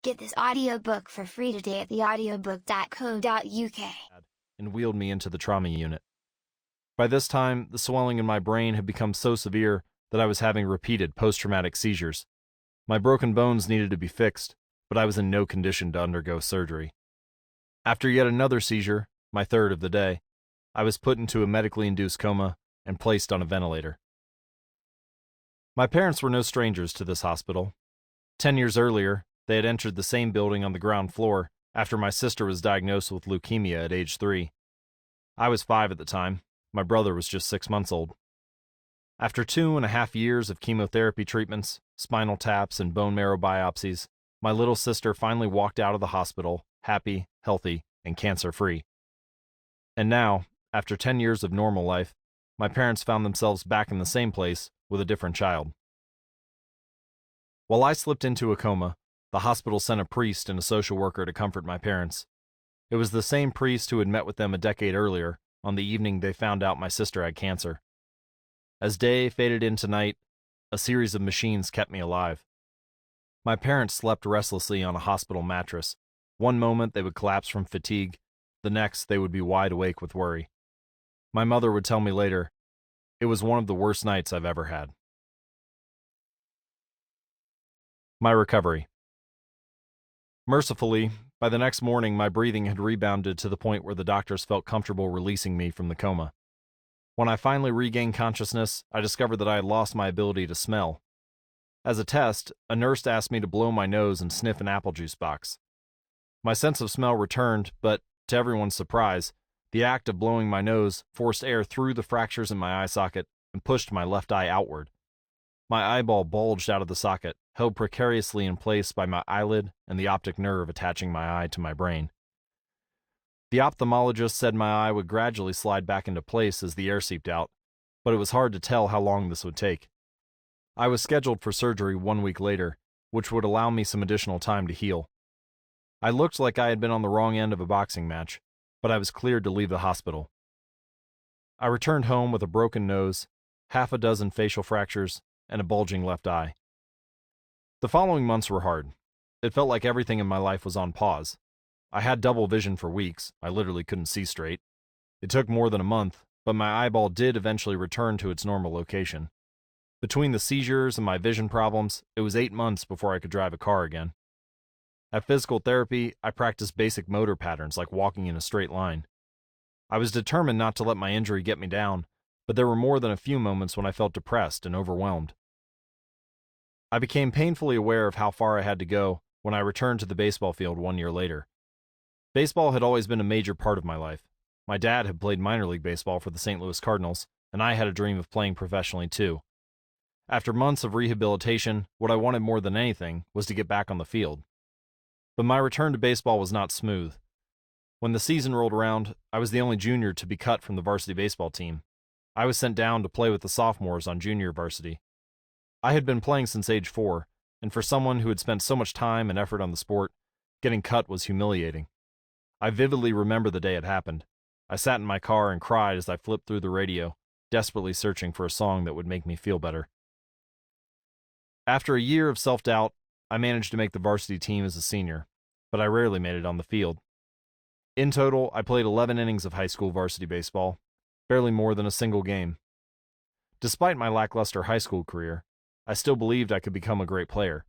Get this audiobook for free today at theaudiobook.co.uk. And wheeled me into the trauma unit. By this time, the swelling in my brain had become so severe that I was having repeated post-traumatic seizures. My broken bones needed to be fixed, but I was in no condition to undergo surgery. After yet another seizure, my third of the day, I was put into a medically induced coma and placed on a ventilator. My parents were no strangers to this hospital. 10 years earlier, they had entered the same building on the ground floor after my sister was diagnosed with leukemia at age 3. I was 5 at the time. My brother was just 6 months old. After 2.5 years of chemotherapy treatments, spinal taps, and bone marrow biopsies, my little sister finally walked out of the hospital, happy, healthy, and cancer-free. And now, after 10 years of normal life, my parents found themselves back in the same place with a different child. While I slipped into a coma, the hospital sent a priest and a social worker to comfort my parents. It was the same priest who had met with them a decade earlier, on the evening they found out my sister had cancer. As day faded into night, a series of machines kept me alive. My parents slept restlessly on a hospital mattress. One moment they would collapse from fatigue, the next they would be wide awake with worry. My mother would tell me later, "It was one of the worst nights I've ever had." My recovery. Mercifully, by the next morning my breathing had rebounded to the point where the doctors felt comfortable releasing me from the coma. When I finally regained consciousness, I discovered that I had lost my ability to smell. As a test, a nurse asked me to blow my nose and sniff an apple juice box. My sense of smell returned, but, to everyone's surprise, the act of blowing my nose forced air through the fractures in my eye socket and pushed my left eye outward. My eyeball bulged out of the socket, held precariously in place by my eyelid and the optic nerve attaching my eye to my brain. The ophthalmologist said my eye would gradually slide back into place as the air seeped out, but it was hard to tell how long this would take. I was scheduled for surgery 1 week later, which would allow me some additional time to heal. I looked like I had been on the wrong end of a boxing match, but I was cleared to leave the hospital. I returned home with a broken nose, 6 facial fractures, and a bulging left eye. The following months were hard. It felt like everything in my life was on pause. I had double vision for weeks. I literally couldn't see straight. It took more than a month, but my eyeball did eventually return to its normal location. Between the seizures and my vision problems, it was 8 months before I could drive a car again. At physical therapy, I practiced basic motor patterns like walking in a straight line. I was determined not to let my injury get me down, but there were more than a few moments when I felt depressed and overwhelmed. I became painfully aware of how far I had to go when I returned to the baseball field 1 year later. Baseball had always been a major part of my life. My dad had played minor league baseball for the St. Louis Cardinals, and I had a dream of playing professionally too. After months of rehabilitation, what I wanted more than anything was to get back on the field. But my return to baseball was not smooth. When the season rolled around, I was the only junior to be cut from the varsity baseball team. I was sent down to play with the sophomores on junior varsity. I had been playing since age 4, and for someone who had spent so much time and effort on the sport, getting cut was humiliating. I vividly remember the day it happened. I sat in my car and cried as I flipped through the radio, desperately searching for a song that would make me feel better. After a year of self-doubt, I managed to make the varsity team as a senior, but I rarely made it on the field. In total, I played 11 innings of high school varsity baseball, barely more than a single game. Despite my lackluster high school career, I still believed I could become a great player,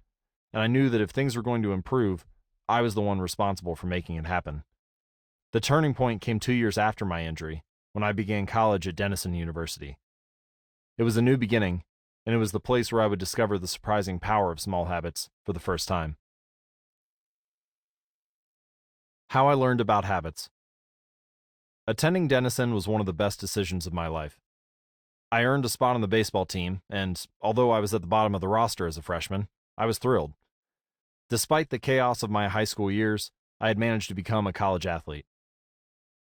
and I knew that if things were going to improve, I was the one responsible for making it happen. The turning point came 2 years after my injury, when I began college at Denison University. It was a new beginning, and it was the place where I would discover the surprising power of small habits for the first time. How I learned about habits. Attending Denison was one of the best decisions of my life. I earned a spot on the baseball team, and although I was at the bottom of the roster as a freshman, I was thrilled. Despite the chaos of my high school years, I had managed to become a college athlete.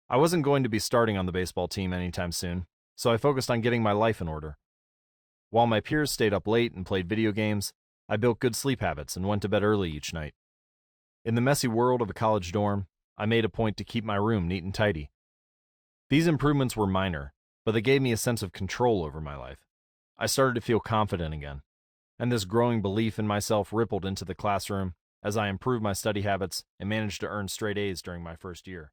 I wasn't going to be starting on the baseball team anytime soon, so I focused on getting my life in order. While my peers stayed up late and played video games, I built good sleep habits and went to bed early each night. In the messy world of a college dorm, I made a point to keep my room neat and tidy. These improvements were minor, but they gave me a sense of control over my life. I started to feel confident again, and this growing belief in myself rippled into the classroom as I improved my study habits and managed to earn straight A's during my first year.